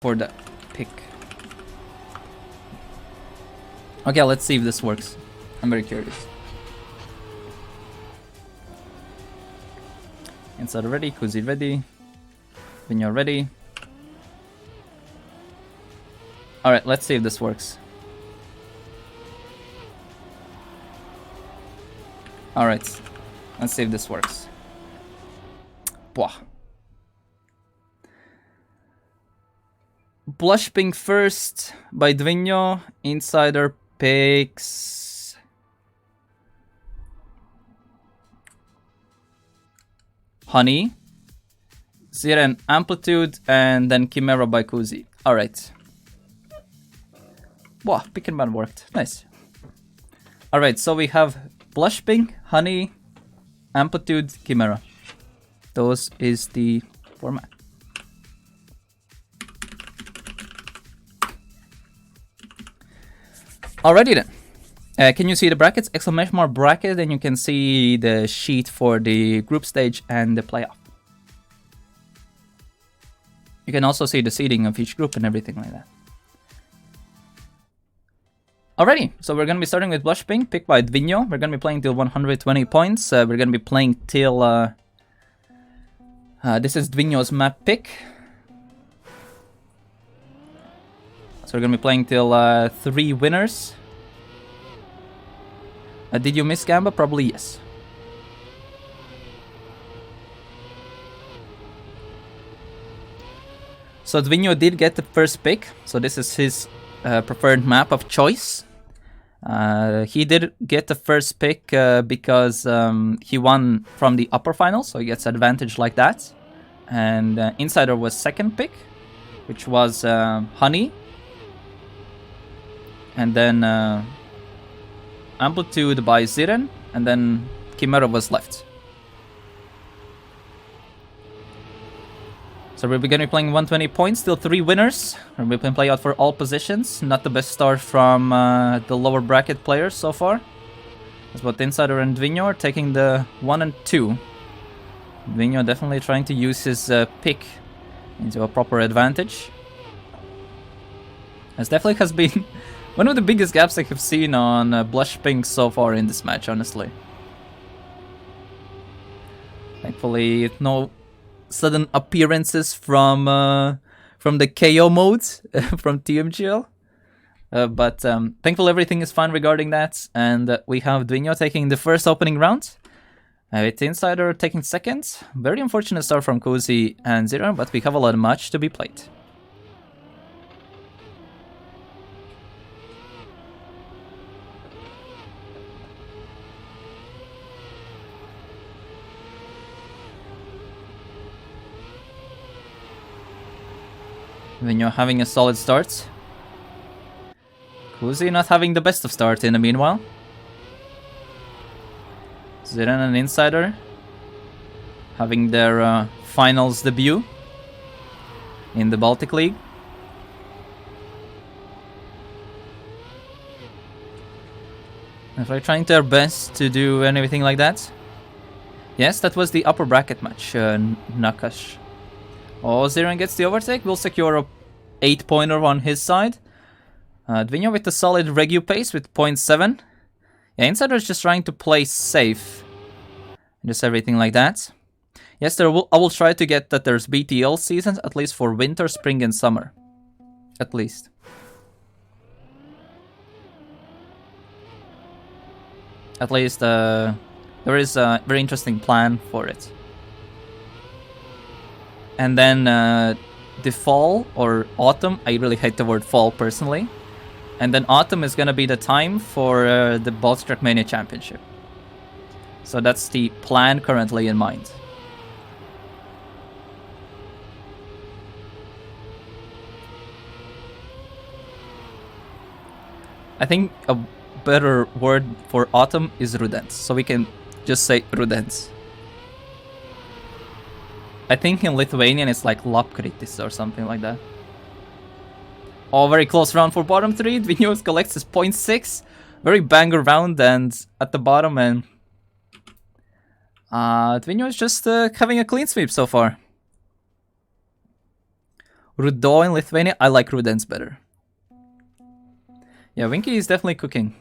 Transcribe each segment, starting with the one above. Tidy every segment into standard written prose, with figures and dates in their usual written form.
for the pick. Okay, let's see if this works. I'm very curious. Inside ready, Kuzi ready, Vinyo ready. Alright, let's see if this works. Alright, let's see if this works. Bwah. Blush pink first by Dvinyo. Insider picks Honey, Ziren Amplitude, and then Chimera by Kuzi. Alright. Wow, pick and ban worked. Nice. Alright, so we have Blush Pink, Honey, Amplitude, Chimera. Those is the format. Alrighty then. Can you see the brackets? Exclamation mark bracket, and you can see the sheet for the group stage and the playoff. You can also see the seeding of each group and everything like that. Alrighty, so we're gonna be starting with Blush Pink, picked by Dvinyo. We're gonna be playing till 120 points. We're gonna be playing till... this is Dvinyo's map pick. So we're gonna be playing till 3 winners. Did you miss Gamba? Probably yes. So Dvinyo did get the first pick. So this is his preferred map of choice. He did get the first pick because he won from the upper final, so he gets advantage like that. And Insider was second pick, which was Honey. And then Amplitude by Ziren, and then Chimera was left. So we're going to be playing 120 points, still 3 winners. We're going to play out for all positions. Not the best start from the lower bracket players so far. That's what Insider and Dvinyo are taking the 1 and 2. Dvinyo definitely trying to use his pick into a proper advantage. This definitely has been one of the biggest gaps I have seen on Blush Pink so far in this match, honestly. Thankfully, no sudden appearances from the KO mode from TMGL. But thankfully everything is fine regarding that. And we have Dvinyo taking the first opening round. With Insider taking second. Very unfortunate start from Kuzi and Zero, but we have a lot of match to be played. Dvinyo having a solid start. Kuzi not having the best of start in the meanwhile. Ziren and Insider having their finals debut in the Baltic League. And they're trying their best to do anything like that. Yes, that was the upper bracket match, Nakash. Oh, Ziren gets the overtake, will secure a 8-pointer on his side. Dvinyo with a solid regu pace with 0.7. Yeah, Insider is just trying to play safe. Just everything like that. Yes, I will try to get that there's BTL seasons, at least for winter, spring, and summer. At least. At least, there is a very interesting plan for it. And then the fall or autumn, I really hate the word fall personally. And then autumn is gonna be the time for the Baltic Trackmania Championship. So that's the plan currently in mind. I think a better word for autumn is Rudens, so we can just say Rudens. I think in Lithuanian it's like Lapkritis or something like that. Oh, very close round for bottom 3. Dvinyo collects his 0.6. Very banger round and at the bottom, and Dvinyo is just having a clean sweep so far. Rudo in Lithuania. I like Rudens better. Yeah, Winky is definitely cooking.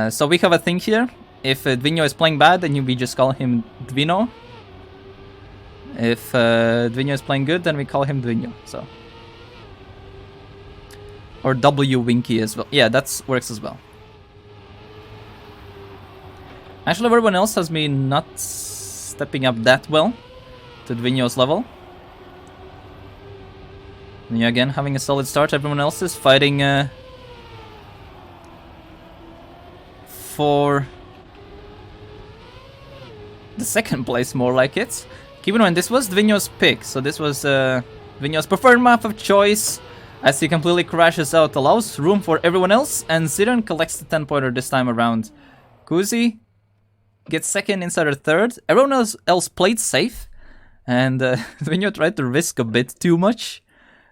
So we have a thing here. If Dvinho is playing bad, then we just call him Dvino. If Dvinho is playing good, then we call him Dvinho. So, or W Winky as well. Yeah, that works as well. Actually, everyone else has been not stepping up that well to Dvinho's level. Dvinho again having a solid start. Everyone else is fighting for the second place, more like it. Keep in mind, this was Dvinho's pick, so this was Dvinho's preferred map of choice. As he completely crashes out, allows room for everyone else, and Ziran collects the 10-pointer this time around. Kuzi gets second, Insider third. Everyone else played safe, and Dvinho tried to risk a bit too much,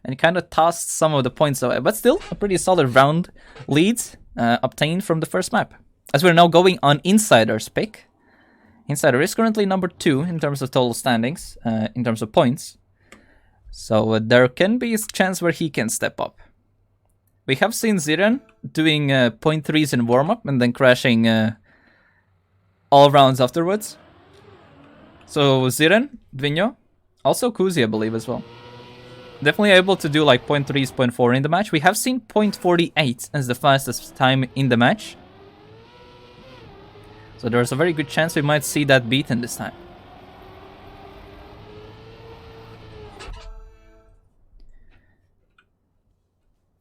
and kind of tossed some of the points away. But still, a pretty solid round lead obtained from the first map. As we're now going on Insider's pick. Insider is currently number 2 in terms of total standings, in terms of points. So there can be a chance where he can step up. We have seen Ziran doing 0.3s in warm-up and then crashing all rounds afterwards. So Ziran, Dvinho, also Kuzi I believe as well. Definitely able to do like 0.3s, 0.4 in the match. We have seen 0.48 as the fastest time in the match. So there's a very good chance we might see that beaten this time.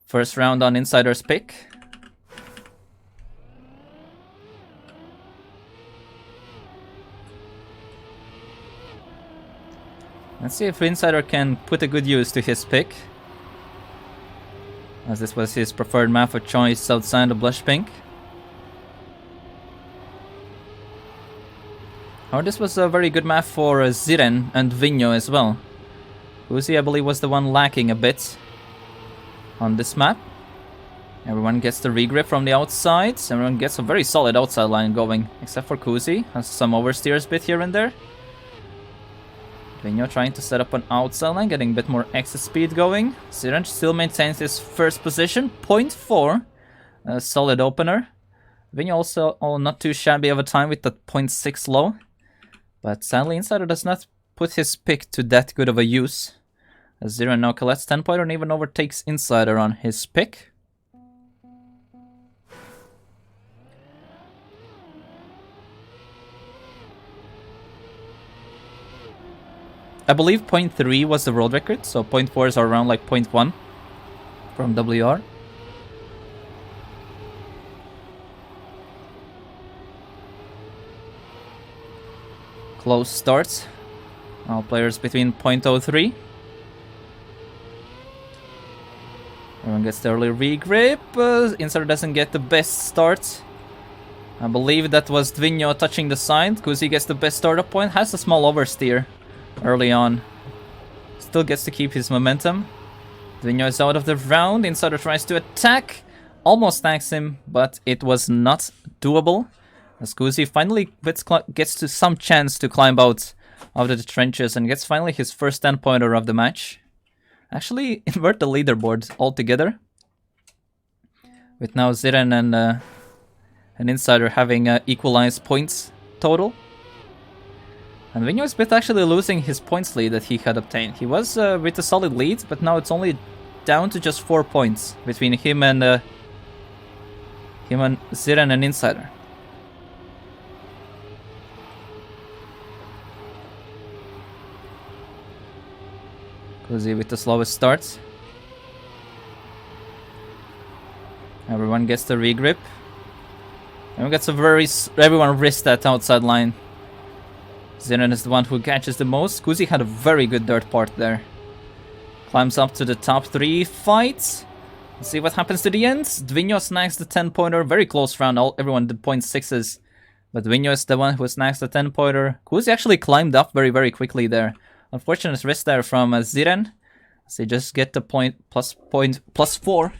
First round on Insider's pick. Let's see if Insider can put a good use to his pick. As this was his preferred map of choice outside of Blush Pink. Oh, this was a very good map for Ziren and Dvinho as well. Kuzi, I believe, was the one lacking a bit on this map. Everyone gets the regrip from the outside. Everyone gets a very solid outside line going, except for Kuzi. Has some oversteers bit here and there. Dvinho trying to set up an outside line, getting a bit more exit speed going. Ziren still maintains his first position, 0.4. A solid opener. Dvinho also not too shabby of a time with that 0.6 low. But sadly, Insider does not put his pick to that good of a use. As Ziran now collects 10-pointer and even overtakes Insider on his pick. I believe 0.3 was the world record, so 0.4s are around like 0.1 from WR. Close starts. All players between 0.03. Everyone gets the early regrip. Insider doesn't get the best start. I believe that was Dvinho touching the side. Kuzi gets the best startup point. Has a small oversteer early on. Still gets to keep his momentum. Dvinho is out of the round. Insider tries to attack. Almost stacks him, but it was not doable. As Kuzi finally gets to some chance to climb out of the trenches and gets finally his first 10-pointer of the match. Actually, invert the leaderboard altogether. With now Ziren and an Insider having equalized points total. And Dvinho is actually losing his points lead that he had obtained. He was with a solid lead, but now it's only down to just 4 points between him and Ziren and Insider. Kuzi with the slowest starts. Everyone gets the regrip. Everyone risks that outside line. Ziren is the one who catches the most. Kuzi had a very good dirt part there. Climbs up to the top 3 fights. Let's see what happens to the end. Dvinho snags the 10-pointer. Very close round. Everyone did 0.6s. But Dvinho is the one who snags the 10-pointer. Kuzi actually climbed up very, very quickly there. Unfortunate risk there from Ziren. So they just get the plus 4.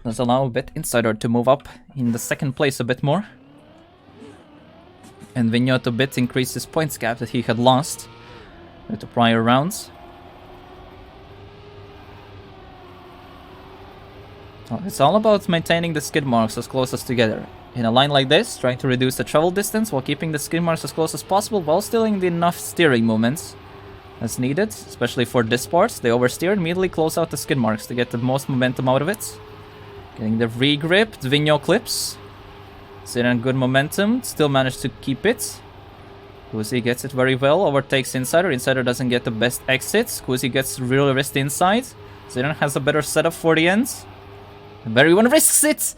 Does allow a bit Insider to move up in the second place a bit more. And Dvinho to bit increase his points gap that he had lost with the prior rounds. Well, it's all about maintaining the skid marks as close as together. In a line like this, trying to reduce the travel distance while keeping the skid marks as close as possible while still in the enough steering movements as needed, especially for this part. They oversteer and immediately close out the skid marks to get the most momentum out of it. Getting the re-grip, Dvinho clips. Ziran good momentum, still managed to keep it. Kuzi gets it very well, overtakes Insider. Insider doesn't get the best exits. Kuzi gets real wrist inside. Ziran has a better setup for the end. Everyone risks it!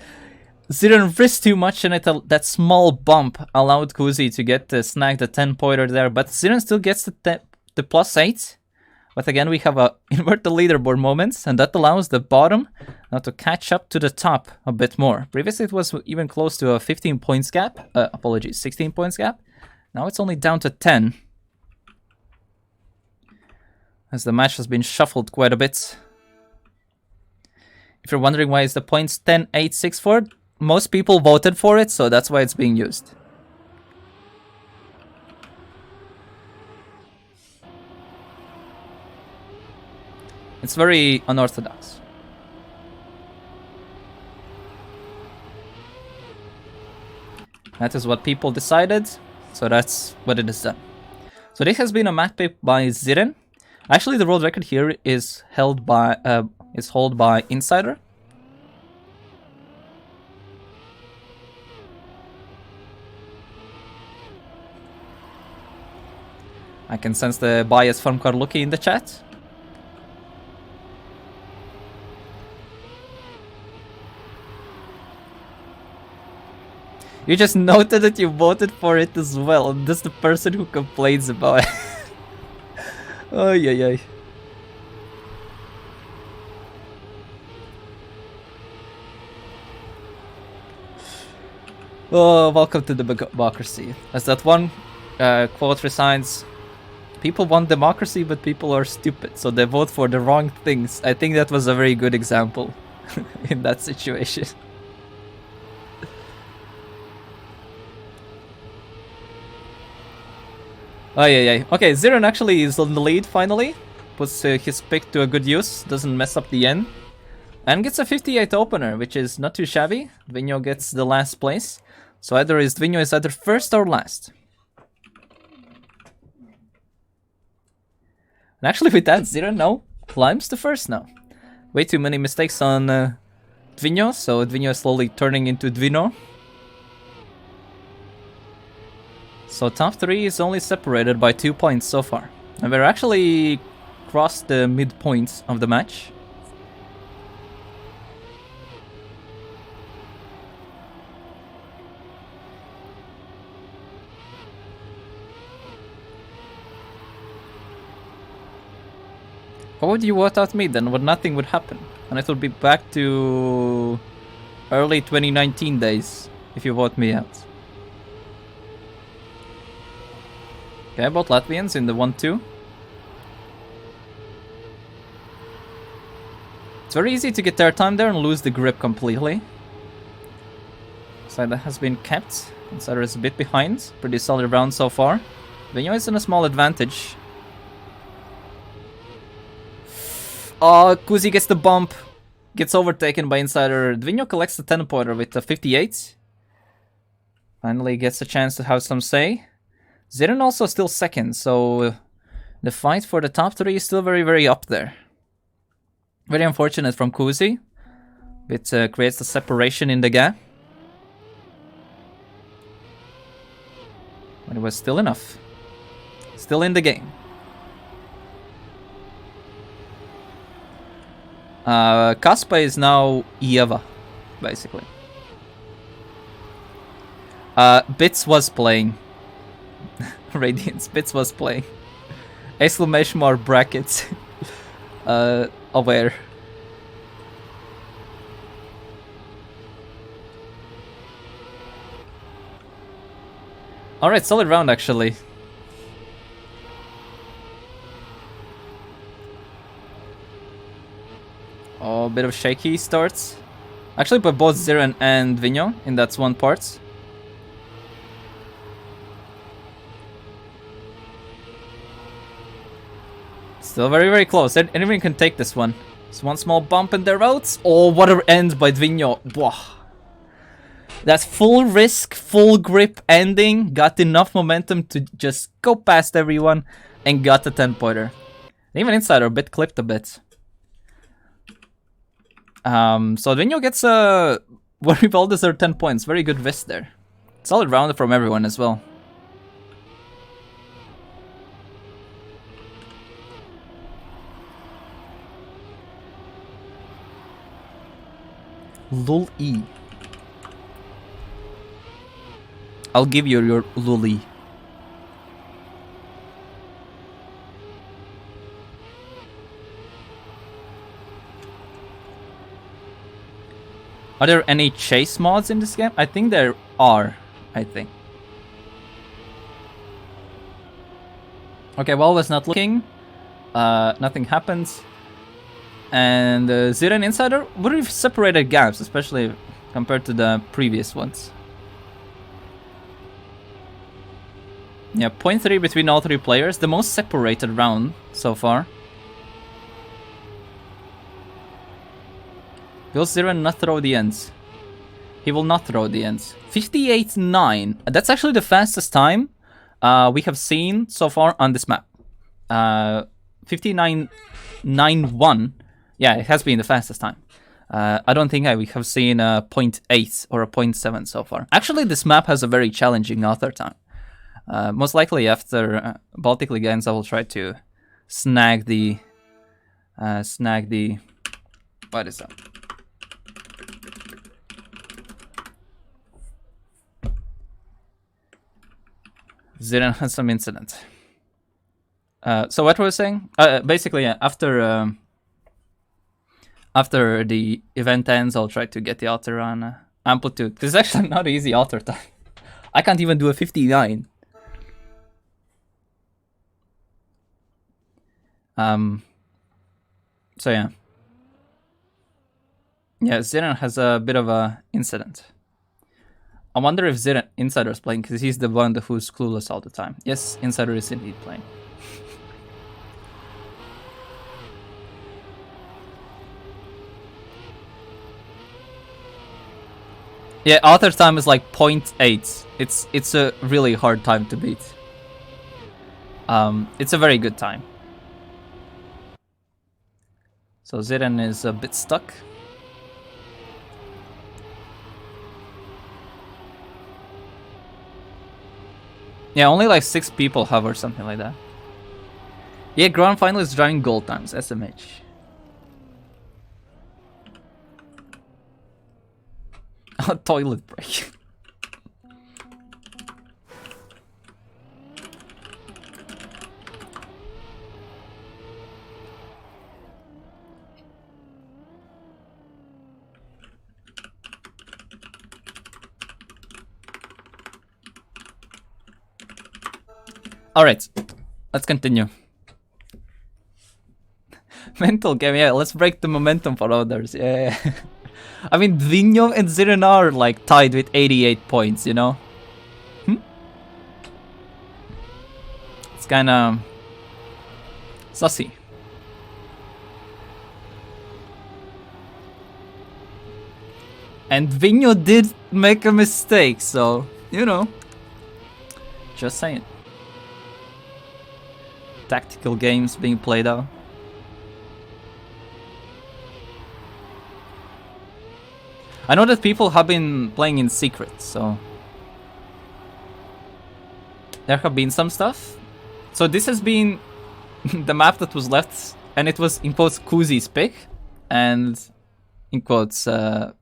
Ziran risked too much and that small bump allowed Kuzi to get snag the 10-pointer there, but Ziran still gets the +8. But again, we have a invert the leaderboard moments, and that allows the bottom now to catch up to the top a bit more. Previously, it was even close to a 15 points gap. 16 points gap. Now it's only down to 10. As the match has been shuffled quite a bit. If you're wondering why is the points 10, 8, 6, 4, most people voted for it, so that's why it's being used. It's very unorthodox. That is what people decided, so that's what it is done. So this has been a map pick by Ziren. Actually, the world record here is held by Insider. I can sense the bias from Carlucci in the chat. You just noted that you voted for it as well, and that's the person who complains about it. Oh, yeah. Oh, welcome to the democracy. As that one quote recites, people want democracy, but people are stupid, so they vote for the wrong things. I think that was a very good example in that situation. Oh, yeah. Okay, Ziran actually is on the lead finally. Puts his pick to a good use. Doesn't mess up the end. And gets a 58 opener, which is not too shabby. Dvinho gets the last place. So Dvinho is either first or last. And actually with that, Ziran now climbs to first now. Way too many mistakes on Dvinho, so Dvinho is slowly turning into Dvinho. So top 3 is only separated by 2 points so far. And we're actually crossed the midpoint of the match. What would you vote out me then? When nothing would happen. And it would be back to early 2019 days if you vote me out. Okay, both Latvians in the 1-2. It's very easy to get their time there and lose the grip completely. Side that has been kept. Insider is a bit behind. Pretty solid round so far. Dvinho is in a small advantage. Oh, Kuzi gets the bump. Gets overtaken by Insider. Dvinho collects the 10-pointer with a 58. Finally gets a chance to have some say. Ziran also still second, so the fight for the top 3 is still very, very up there. Very unfortunate from Kuzi. It creates a separation in the gap. But it was still enough. Still in the game. Kaspa is now Eva, basically. Bits was playing. Radiance, Bits was playing. Exclamation mark brackets. Aware. Alright, solid round actually. Oh, a bit of shaky starts. Actually, by both Ziran and Dvinho in that one part. Still very, very close. Anyone can take this one. So one small bump in their roads. Oh, what a end by Dvinho. Wow. That full risk, full grip ending got enough momentum to just go past everyone and got the 10-pointer. Even Insider a bit clipped a bit. So Dvinho gets a very well deserved 10 points. Very good risk there. Solid round from everyone as well. Lul E. I'll give you your Luli. Are there any chase mods in this game? I think there are. I think. Okay, well, was not looking. Nothing happens. And Zira and Insider would have separated gaps, especially compared to the previous ones. Yeah, 0.3 between all three players. The most separated round so far. Will Zira not throw the ends? He will not throw the ends. 58.9. That's actually the fastest time we have seen so far on this map. 59.91. Yeah, it has been the fastest time. I don't think we have seen a 0.8 or a 0.7 so far. Actually, this map has a very challenging author time. Most likely after Baltic League ends, I will try to snag the... What is that? Ziran has some incident. So what were we saying? Basically, yeah, after the event ends, I'll try to get the author on Amplitude. This is actually not easy author time. I can't even do a 59. So yeah. Yeah, Ziran has a bit of a incident. I wonder if Ziran Insider is playing, because he's the one who's clueless all the time. Yes, Insider is indeed playing. Yeah, author time is like 0.8. It's a really hard time to beat. It's a very good time. So Ziran is a bit stuck. Yeah, only like 6 people have or something like that. Yeah, Grand Final is driving gold times, SMH. A toilet break. Alright, let's continue. Mental game, yeah, let's break the momentum for others, yeah. I mean, Dvinho and Ziran are like tied with 88 points, you know? It's kinda... sussy. And Dvinho did make a mistake, so, you know. Just saying. Tactical games being played out. I know that people have been playing in secret, so there have been some stuff. So this has been the map that was left, and it was in quotes Kuzi's pick, and in quotes and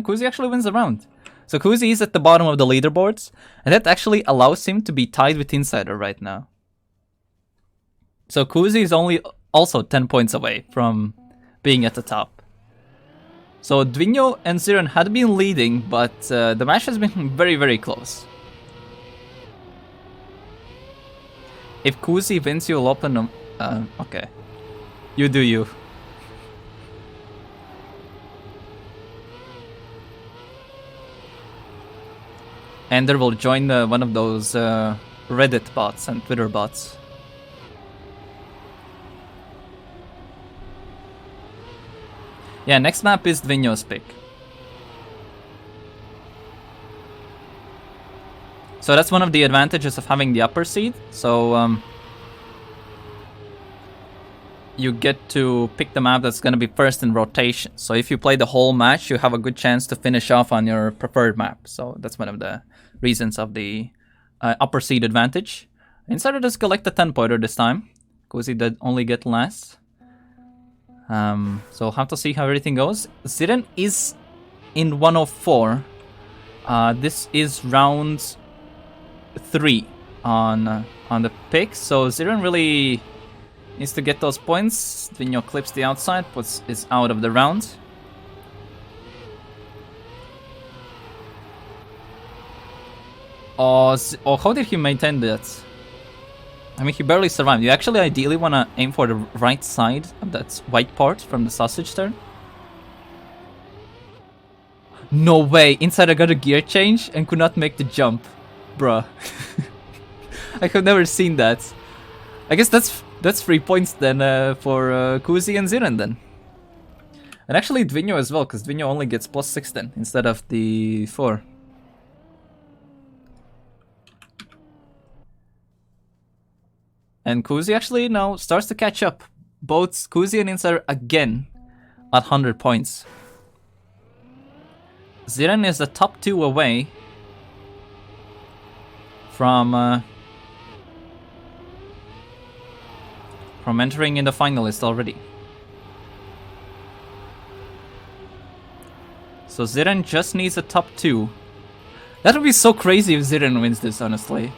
Kuzi actually wins the round. So Kuzi is at the bottom of the leaderboards, and that actually allows him to be tied with Insider right now. So Kuzi is also 10 points away from being at the top. So Dvinho and Ziran had been leading, but the match has been very, very close. If Kuzi wins, you'll open them. Okay. You do you. Ender will join one of those Reddit bots and Twitter bots. Yeah, next map is Dvinho's pick. So that's one of the advantages of having the upper seed. So you get to pick the map that's going to be first in rotation. So if you play the whole match, you have a good chance to finish off on your preferred map. So that's one of the reasons of the upper seed advantage. Insider does collect the 10-pointer this time. Kuzi did only get last. So we'll have to see how everything goes. Ziren is in 104. This is round 3 on the pick. So Ziren really needs to get those points. Dvinho clips the outside, is out of the round. Oh, how did he maintain that? I mean, he barely survived. You actually ideally want to aim for the right side of that white part from the sausage turn. No way! Insider got a gear change and could not make the jump. Bruh. I have never seen that. I guess that's 3 points then for Kuzi and Ziren then. And actually Dvinho as well, because Dvinho only gets +6 then, instead of the 4. And Kuzi actually now starts to catch up. Both Kuzi and Insider again at 100 points. Ziren is the top 2 away from entering in the finalist already. So Ziren just needs a top 2. That would be so crazy if Ziren wins this, honestly.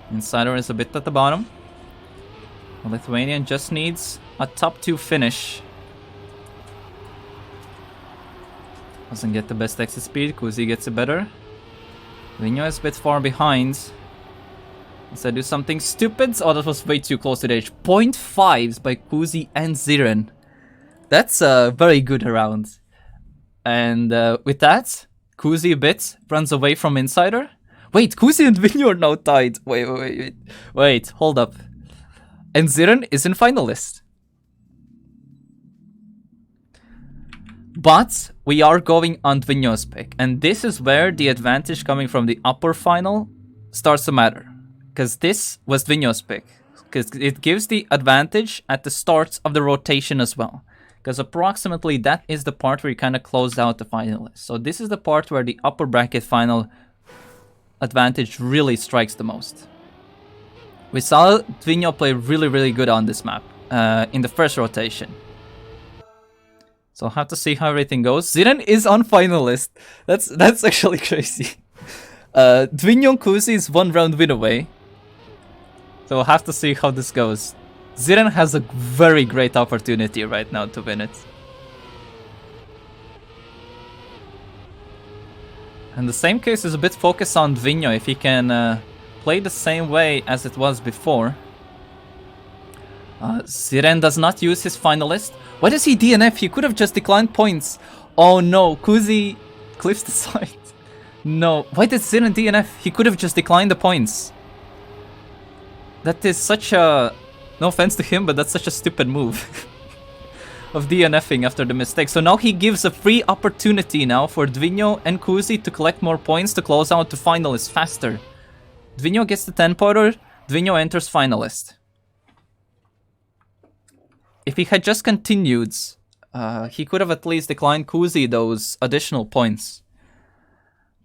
Insider is a bit at the bottom. The Lithuanian just needs a top 2 finish. Doesn't get the best exit speed. Kuzi gets it better. Dvinho is a bit far behind. Does I do something stupid? Oh, that was way too close to the edge. 0.5s by Kuzi and Ziren. That's a very good round. And with that, Kuzi a bit runs away from Insider. Wait, Kuzi and Dvinho are now tied. Wait, hold up. And Ziren is in finalist. But we are going on Dvinho's pick. And this is where the advantage coming from the upper final starts to matter. Because this was Dvinho's pick. Because it gives the advantage at the start of the rotation as well. Because approximately that is the part where you kind of close out the finalist. So this is the part where the upper bracket final advantage really strikes the most. We saw Dvinho play really good on this map in the first rotation. So I'll have to see how everything goes. Ziren is on finalist. That's actually crazy. Dvinho Kuzi is 1 round win away. So we'll have to see how this goes. Ziren has a very great opportunity right now to win it. And the same case is a bit focused on Dvinho if he can play the same way as it was before. Ziren does not use his finalist. Why does he DNF? He could have just declined points. Oh no, Kuzi clips the side. No, why did Ziren DNF? He could have just declined the points. That is such a... No offense to him, but that's such a stupid move. Of DNFing after the mistake. So now he gives a free opportunity now for Dvinho and Kuzi to collect more points to close out the finalists faster. Dvinho gets the 10-pointer, Dvinho enters finalist. If he had just continued, he could have at least declined Kuzi those additional points.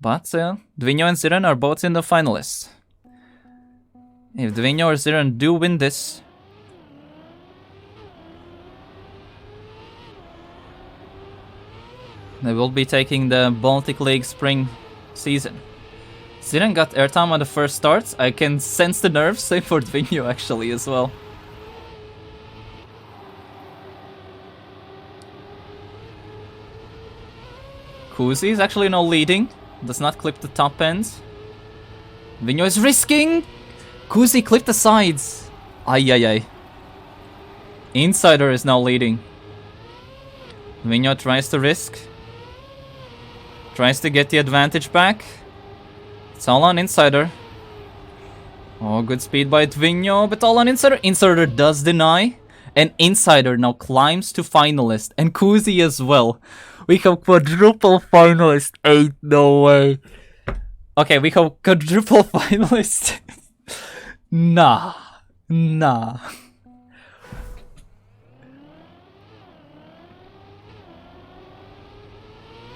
But Dvinho and Ziren are both in the finalists. If Dvinho or Ziren do win this, they will be taking the Baltic League spring season. Ziren got airtime on the first start. I can sense the nerves, same for Dvinho actually as well. Kuzi is actually now leading. Does not clip the top end. Dvinho is risking! Kuzi clipped the sides. Ay. Insider is now leading. Dvinho tries to risk. Tries to get the advantage back. It's all on Insider. Oh, good speed by Dvinho, but all on Insider. Insider does deny. And Insider now climbs to finalist. And Kuzi as well. We have quadruple finalist. Ain't no way. Okay, we have quadruple finalist. Nah.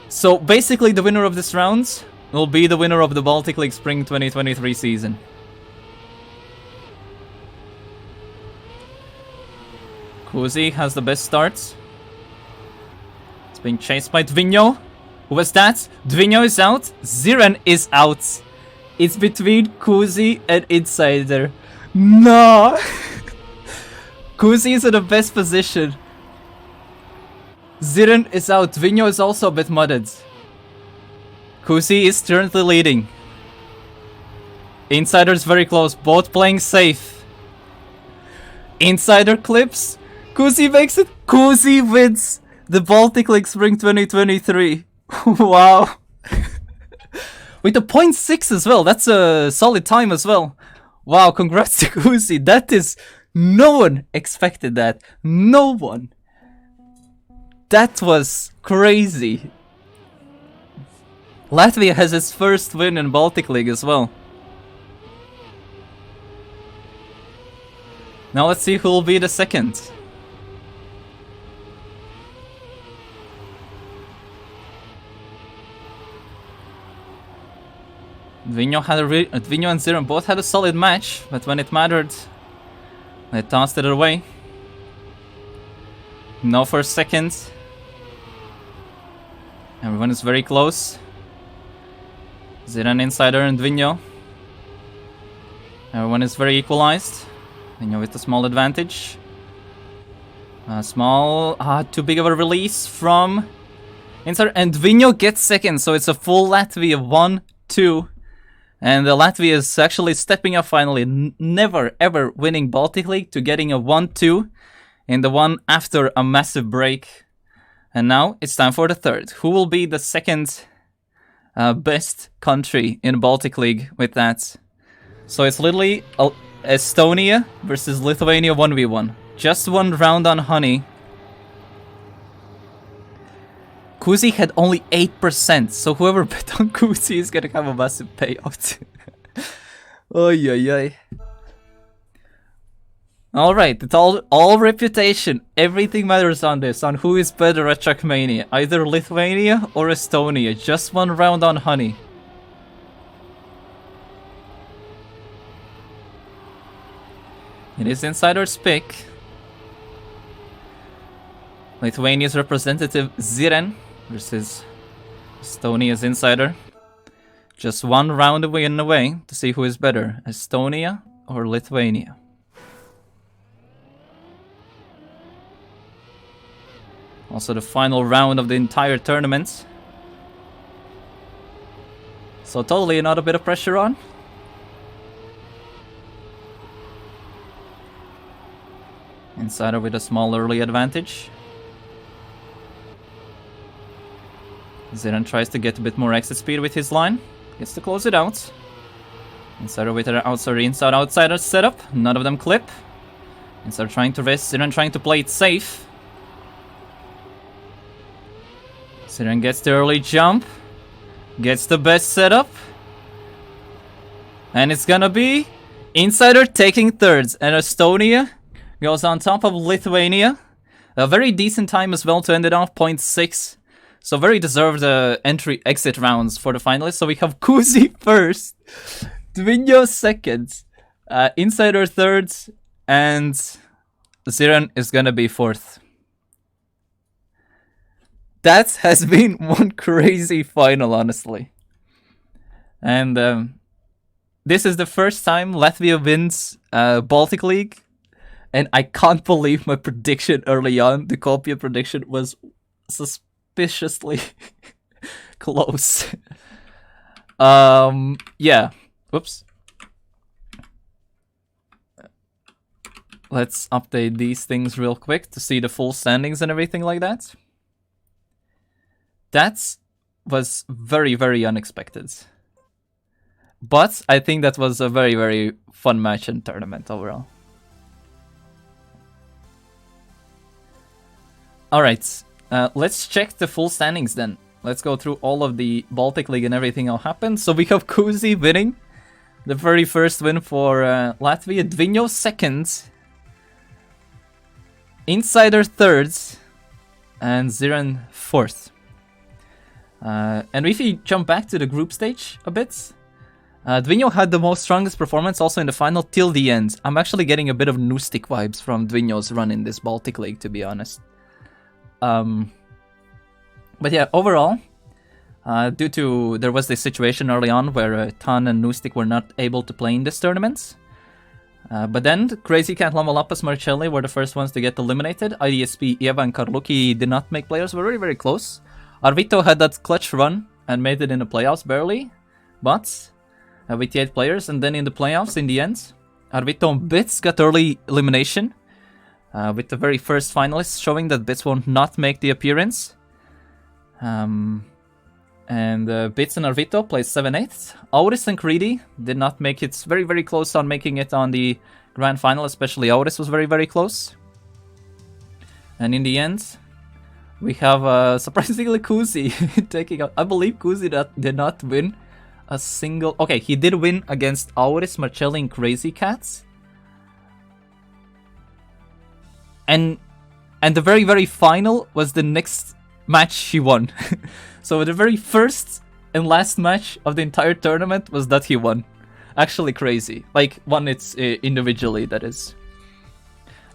So basically the winner of this round will be the winner of the Baltic League Spring 2023 season. Kuzi has the best starts. It's being chased by Dvinho. Who was that? Dvinho is out. Ziren is out. It's between Kuzi and Insider. No! Kuzi is in the best position. Ziren is out. Dvinho is also a bit mudded. Kuzi is currently leading. Insider is very close. Both playing safe. Insider clips. Kuzi makes it. Kuzi wins the Baltic League Spring 2023. Wow. With the 0.6 as well. That's a solid time as well. Wow, congrats to Kuzi. That is... No one expected that. No one. That was crazy. Latvia has its first win in Baltic League as well. Now let's see who will be the second. Dvinho and Ziren both had a solid match, but when it mattered, they tossed it away. No first second. Everyone is very close. Ziren, Insider, and Dvinho. Everyone is very equalized. Dvinho with a small advantage. Too big of a release from Insider, and Dvinho gets second, so it's a full Latvia 1-2. And Latvia is actually stepping up finally, never ever winning Baltic League, to getting a 1-2 in the one after a massive break. And now it's time for the third. Who will be the second best country in Baltic League with that? So it's literally Estonia versus Lithuania 1v1. Just one round on Honey. Kuzi had only 8%, so whoever bet on Kuzi is gonna have a massive payout. Oy oy oy. Alright, it's all reputation. Everything matters on this, on who is better at Trackmania. Either Lithuania or Estonia. Just one round on Honey. It is Insider's pick. Lithuania's representative Ziren versus Estonia's Insider. Just one round away to see who is better, Estonia or Lithuania. Also the final round of the entire tournament. So totally not a bit of pressure on. Insider with a small early advantage. Ziren tries to get a bit more exit speed with his line. Gets to close it out. Insider with her outsider setup. None of them clip. Insider trying to rest. Ziren trying to play it safe. Ziren gets the early jump. Gets the best setup. And it's gonna be Insider taking thirds. And Estonia goes on top of Lithuania. A very decent time as well to end it off, 0.6. So very deserved entry-exit rounds for the finalists. So we have Kuzi first, Dvinho second, Insider third, and Ziren is gonna be fourth. That has been one crazy final, honestly. And this is the first time Latvia wins Baltic League. And I can't believe my prediction early on, the Copia prediction, was suspiciously close. Yeah. Whoops. Let's update these things real quick to see the full standings and everything like that. That was very, very unexpected. But I think that was a very, very fun match and tournament overall. Alright, let's check the full standings then. Let's go through all of the Baltic League and everything that happened. So we have Kuzi winning. The very first win for Latvia. Dvinho second. Insider third. And Ziran fourth. And if we jump back to the group stage a bit, Dvinho had the most strongest performance also in the final till the end. I'm actually getting a bit of Nustic vibes from Dvinho's run in this Baltic League, to be honest. But yeah, overall, due to there was this situation early on where Tan and Nustic were not able to play in this tournament. But then Crazy Cat, Lamalapas, Marcelli were the first ones to get eliminated. IDSP, Eva and Karluki did not make players, were very, very close. Arvito had that clutch run and made it in the playoffs barely, but with the 8 players. And then in the playoffs, in the end, Arvito and Bits got early elimination. With the very first finalists showing that Bits won't not make the appearance. And Bits and Arvito played 7-8. Auris and Creedy did not make it. Very, very close on making it on the grand final, especially Auris was very, very close. And in the end, we have surprisingly Kuzi taking out. I believe Kuzi did not win a single. Okay, he did win against Auris, Marcelli, and Crazy Cats. And the very, very final was the next match he won. So the very first and last match of the entire tournament was that he won. Actually crazy. Like, won it individually, that is.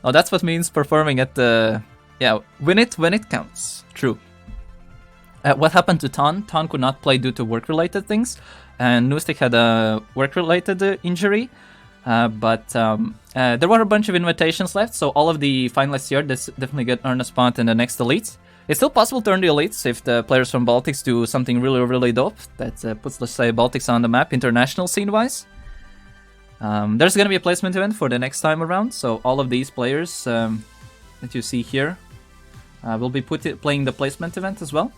Now that's what means performing at the... Yeah, win it when it counts. True. What happened to Tan? Tan could not play due to work-related things. And Nustic had a work-related injury. But there were a bunch of invitations left, so all of the finalists here definitely earn a spot in the next Elite. It's still possible to earn the Elites if the players from Baltics do something really, really dope that puts, let's say, Baltics on the map international scene-wise. There's going to be a placement event for the next time around, so all of these players that you see here will be playing the placement event as well.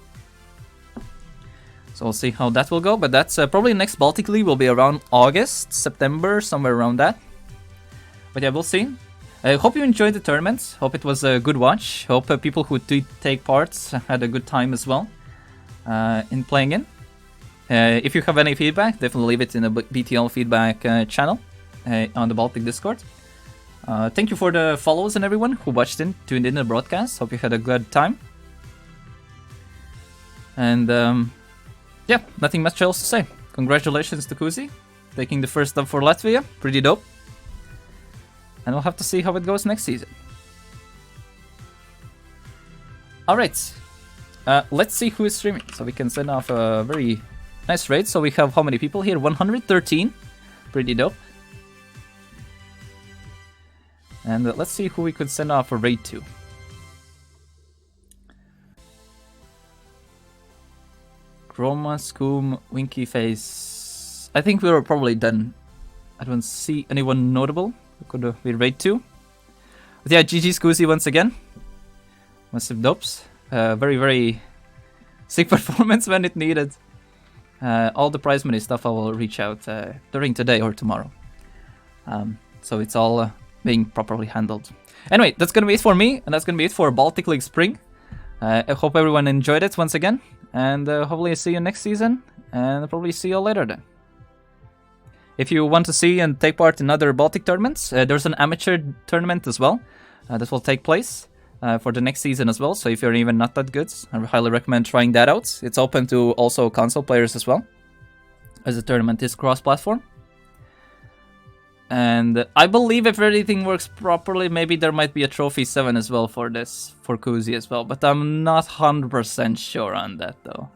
So we'll see how that will go, but that's probably next Baltic League will be around August, September, somewhere around that. But yeah, we'll see. I hope you enjoyed the tournament. Hope it was a good watch. Hope people who did take part had a good time as well in playing in. If you have any feedback, definitely leave it in the BTL feedback channel on the Baltic Discord. Thank you for the follows and everyone who watched in, tuned in the broadcast. Hope you had a good time. And yeah, nothing much else to say. Congratulations to Kuzi, taking the first dub for Latvia. Pretty dope. And we'll have to see how it goes next season. Alright. Let's see who is streaming. So we can send off a very nice raid. So we have how many people here? 113. Pretty dope. And let's see who we could send off a raid to. Chroma, Scoom, Winky Face. I think we were probably done. I don't see anyone notable who could be raid to. But yeah, GG Scoozy once again. Massive dopes. Very, very sick performance when it needed. All the prize money stuff I will reach out during today or tomorrow. So it's all being properly handled. Anyway, that's gonna be it for me, and that's gonna be it for Baltic League Spring. I hope everyone enjoyed it once again. And hopefully I see you next season, and I'll probably see you later then. If you want to see and take part in other Baltic tournaments, there's an amateur tournament as well that will take place for the next season as well. So if you're even not that good, I highly recommend trying that out. It's open to also console players as well, as the tournament is cross-platform. And I believe if everything works properly, maybe there might be a Trophy 7 as well for this, for Kuzi as well. But I'm not 100% sure on that though.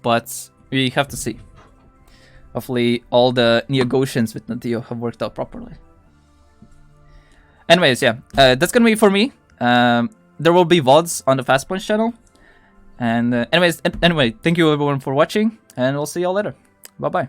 But we have to see. Hopefully all the negotiations with Natio have worked out properly. Anyways, yeah, that's gonna be for me. There will be VODs on the FastPoint channel. And anyway, thank you everyone for watching, and we'll see y'all later. Bye-bye.